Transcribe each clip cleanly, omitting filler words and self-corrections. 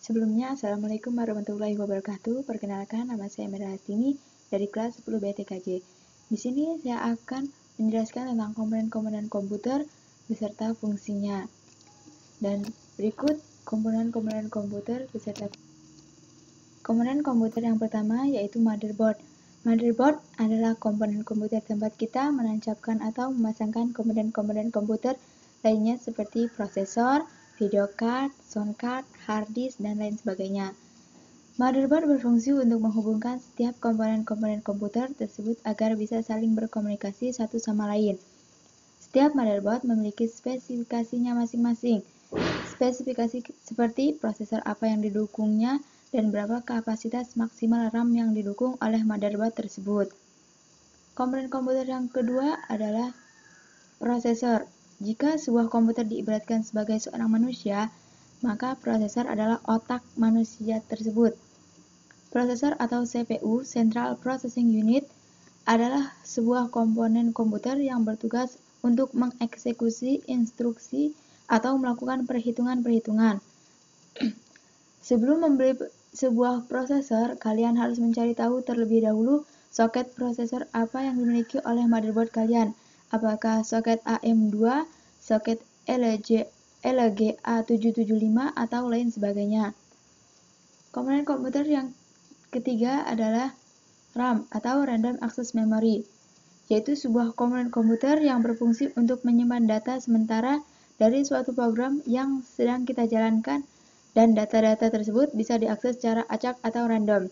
Sebelumnya, Assalamualaikum warahmatullahi wabarakatuh. Perkenalkan, nama saya Mira Hastini dari kelas 10 BTKJ. Di sini saya akan menjelaskan tentang komponen-komponen komputer beserta fungsinya. Dan berikut komponen-komponen komputer beserta komponen komputer yang pertama yaitu motherboard. Motherboard adalah komponen komputer tempat kita menancapkan atau memasangkan komponen-komponen komputer lainnya seperti prosesor, video card, sound card, hard disk, dan lain sebagainya. Motherboard berfungsi untuk menghubungkan setiap komponen-komponen komputer tersebut agar bisa saling berkomunikasi satu sama lain. Setiap motherboard memiliki spesifikasinya masing-masing. Spesifikasi seperti prosesor apa yang didukungnya dan berapa kapasitas maksimal RAM yang didukung oleh motherboard tersebut. Komponen komputer yang kedua adalah prosesor. Jika sebuah komputer diibaratkan sebagai seorang manusia, maka prosesor adalah otak manusia tersebut. Prosesor atau CPU, Central Processing Unit, adalah sebuah komponen komputer yang bertugas untuk mengeksekusi instruksi atau melakukan perhitungan-perhitungan. Sebelum membeli sebuah prosesor, kalian harus mencari tahu terlebih dahulu soket prosesor apa yang dimiliki oleh motherboard kalian. Apakah soket AM2, soket LGA775, atau lain sebagainya. Komponen komputer yang ketiga adalah RAM atau Random Access Memory, yaitu sebuah komponen komputer yang berfungsi untuk menyimpan data sementara dari suatu program yang sedang kita jalankan, dan data-data tersebut bisa diakses secara acak atau random.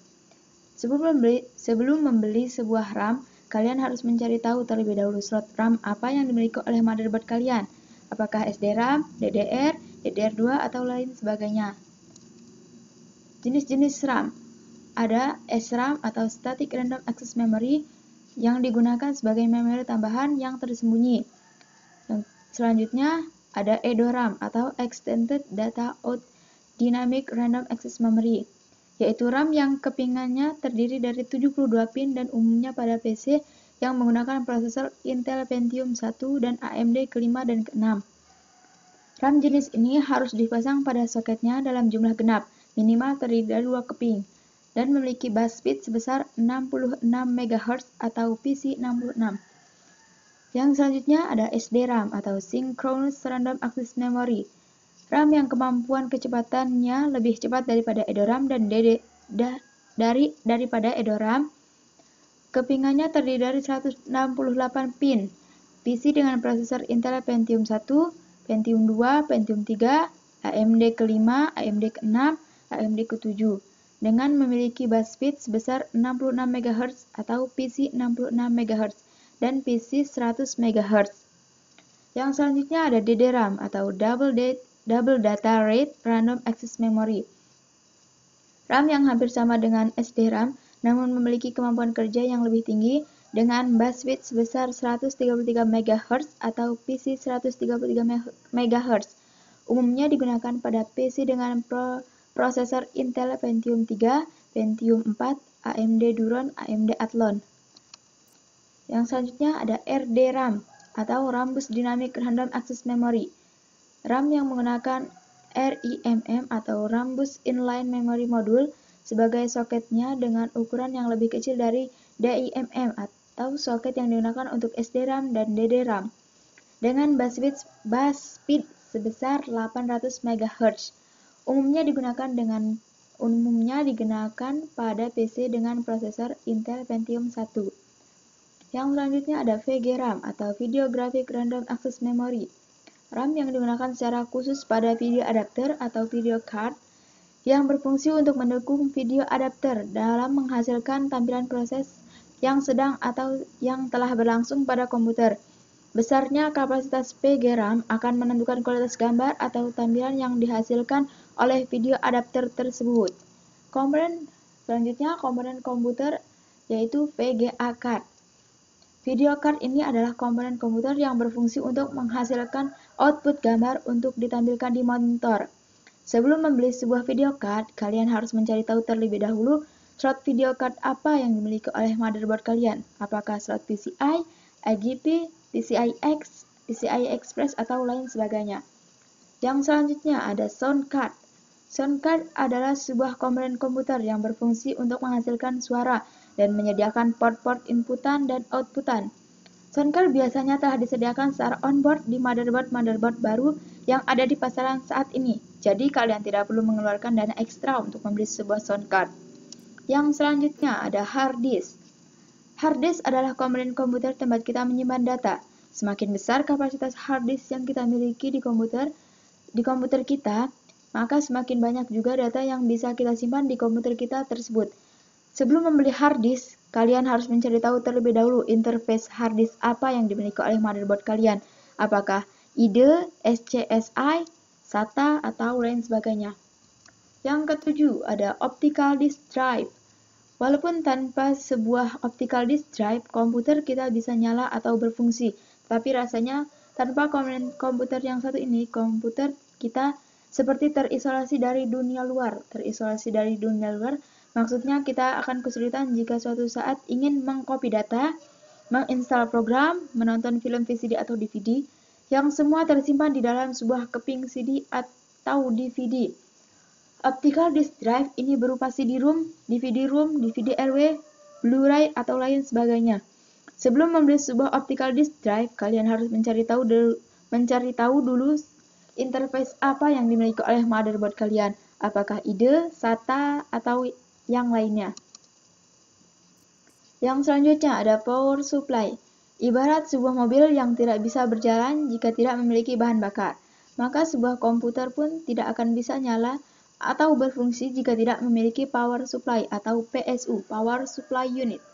Sebelum membeli sebuah RAM, kalian harus mencari tahu terlebih dahulu slot RAM apa yang dimiliki oleh motherboard kalian. Apakah SDRAM, DDR, DDR2, atau lain sebagainya. Jenis-jenis RAM. Ada SRAM atau Static Random Access Memory yang digunakan sebagai memori tambahan yang tersembunyi. Selanjutnya ada EDORAM atau Extended Data Out Dynamic Random Access Memory, yaitu RAM yang kepingannya terdiri dari 72 pin dan umumnya pada PC yang menggunakan prosesor Intel Pentium 1 dan AMD ke-5 dan ke-6. RAM jenis ini harus dipasang pada soketnya dalam jumlah genap, minimal terdiri dari 2 keping, dan memiliki bus speed sebesar 66 MHz atau PC66. Yang selanjutnya ada SDRAM atau Synchronous Random Access Memory, RAM yang kemampuan kecepatannya lebih cepat daripada EDORAM dan daripada EDORAM. Kepingannya terdiri dari 168 pin. PC dengan prosesor Intel Pentium 1, Pentium 2, Pentium 3, AMD ke-5, AMD ke-6, AMD ke-7, dengan memiliki bus speed sebesar 66 MHz atau PC 66 MHz dan PC 100 MHz. Yang selanjutnya ada DDRAM atau Double Data Rate Random Access Memory, RAM yang hampir sama dengan SDRAM namun memiliki kemampuan kerja yang lebih tinggi dengan bus speed sebesar 133 MHz atau PC 133 MHz. Umumnya digunakan pada PC dengan prosesor Intel Pentium 3, Pentium 4, AMD Duron, AMD Athlon. Yang selanjutnya ada RDRAM atau Rambus Dynamic Random Access Memory, RAM yang menggunakan RIMM atau Rambus Inline Memory Module sebagai soketnya dengan ukuran yang lebih kecil dari DIMM atau soket yang digunakan untuk SDRAM dan DDRAM dengan bus speed sebesar 800 MHz. Umumnya digunakan pada PC dengan prosesor Intel Pentium 1. Yang selanjutnya ada VGRAM atau Video Graphic Random Access Memory, RAM yang digunakan secara khusus pada video adapter atau video card yang berfungsi untuk mendukung video adapter dalam menghasilkan tampilan proses yang sedang atau yang telah berlangsung pada komputer. Besarnya kapasitas VGRAM akan menentukan kualitas gambar atau tampilan yang dihasilkan oleh video adapter tersebut. Selanjutnya komponen komputer yaitu VGA card. Video card ini adalah komponen komputer yang berfungsi untuk menghasilkan output gambar untuk ditampilkan di monitor. Sebelum membeli sebuah video card, kalian harus mencari tahu terlebih dahulu slot video card apa yang dimiliki oleh motherboard kalian. Apakah slot PCI, IGP, PCIX, PCI Express, atau lain sebagainya. Yang selanjutnya ada sound card. Sound card adalah sebuah komponen komputer yang berfungsi untuk menghasilkan suara dan menyediakan port-port inputan dan outputan. Sound card biasanya telah disediakan secara onboard di motherboard baru yang ada di pasaran saat ini. Jadi kalian tidak perlu mengeluarkan dana ekstra untuk membeli sebuah sound card. Yang selanjutnya ada hard disk. Hard disk adalah komponen komputer tempat kita menyimpan data. Semakin besar kapasitas hard disk yang kita miliki di komputer kita, maka semakin banyak juga data yang bisa kita simpan di komputer kita tersebut. Sebelum membeli hard disk, kalian harus mencari tahu terlebih dahulu interface hard disk apa yang dimiliki oleh motherboard kalian. Apakah IDE, SCSI, SATA, atau lain sebagainya. Yang ketujuh, ada optical disk drive. Walaupun tanpa sebuah optical disk drive, komputer kita bisa nyala atau berfungsi. Tapi rasanya tanpa komponen komputer yang satu ini, komputer kita seperti terisolasi dari dunia luar. Maksudnya kita akan kesulitan jika suatu saat ingin mengcopy data, menginstal program, menonton film VCD atau DVD, yang semua tersimpan di dalam sebuah keping CD atau DVD. Optical disk drive ini berupa CD-ROM, DVD-ROM, DVD-RW, Blu-ray, atau lain sebagainya. Sebelum membeli sebuah optical disk drive, kalian harus mencari tahu dulu interface apa yang dimiliki oleh motherboard kalian. Apakah IDE, SATA, atau yang lainnya. Yang selanjutnya ada power supply. Ibarat sebuah mobil yang tidak bisa berjalan jika tidak memiliki bahan bakar, maka sebuah komputer pun tidak akan bisa nyala atau berfungsi jika tidak memiliki power supply atau PSU, power supply unit.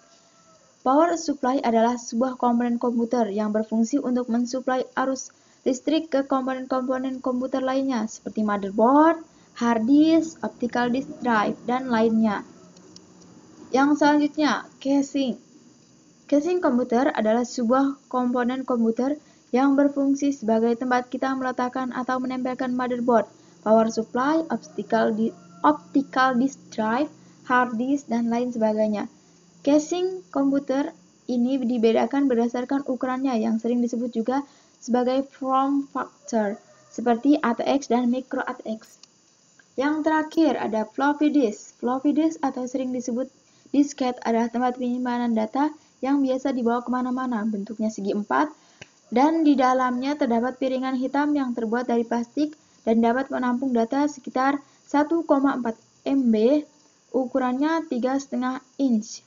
Power supply adalah sebuah komponen komputer yang berfungsi untuk mensuplai arus listrik ke komponen-komponen komputer lainnya seperti motherboard, hard disk, optical disk drive, dan lainnya. Yang selanjutnya, casing. Casing komputer adalah sebuah komponen komputer yang berfungsi sebagai tempat kita meletakkan atau menempelkan motherboard, power supply, optical disk drive, hard disk, dan lain sebagainya. Casing komputer ini dibedakan berdasarkan ukurannya yang sering disebut juga sebagai form factor, seperti ATX dan micro ATX. Yang terakhir ada floppy disk. Floppy disk atau sering disebut disket adalah tempat penyimpanan data yang biasa dibawa kemana-mana, bentuknya segi empat, dan di dalamnya terdapat piringan hitam yang terbuat dari plastik dan dapat menampung data sekitar 1,4 MB, ukurannya 3,5 inch.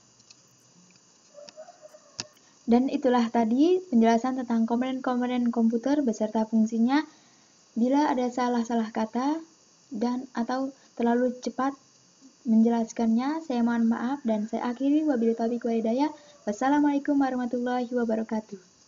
Dan itulah tadi penjelasan tentang komponen-komponen komputer beserta fungsinya. Bila ada salah-salah kata dan atau terlalu cepat menjelaskannya, saya mohon maaf dan saya akhiri wabillahi taufiq wal hidayah. Wassalamualaikum warahmatullahi wabarakatuh.